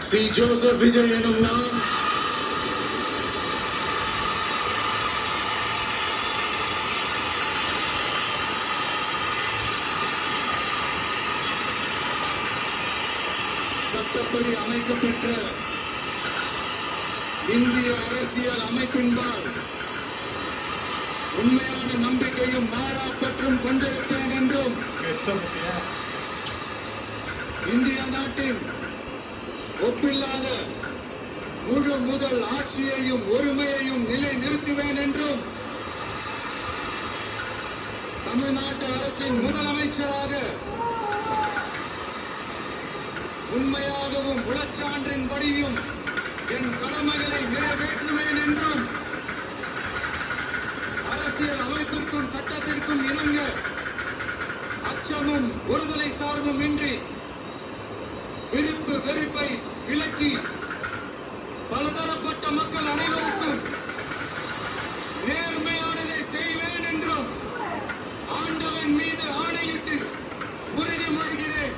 C Joseph Vijay எனும் நான் சட்டப்படி அமைக்கப்பெற்ற இந்திய அரசியல் அமைப்பின்பால் உண்மையான நம்பிக்கையும் மாறாப்பற்றும் கொண்டிருப்பேன் என்றும் இந்திய நாட்டின் ஒப்பில்லாத முழு முதல் ஆட்சியையும் ஒருமையையும் நிலை நிறுத்துவேன் என்றும் தமிழ்நாட்டு அரசின் முதலமைச்சராக உண்மையாகவும் உளச்சான்றின்படியும் என் கடமைகளை நிறைவேற்றுவேன் என்றும் அரசியல் அமைப்பிற்கும் சட்டத்திற்கும் இணங்க அச்சமும் ஒருதலை சார்பும் இன்றி விருப்பு வெறுப்பை விலக்கி பலதரப்பட்ட மக்கள் அனைவருக்கும் நேர்மையானதை செய்வேன் என்றும் ஆண்டவன் மீது ஆணையிட்டு உறுதிமொழிகிறேன்.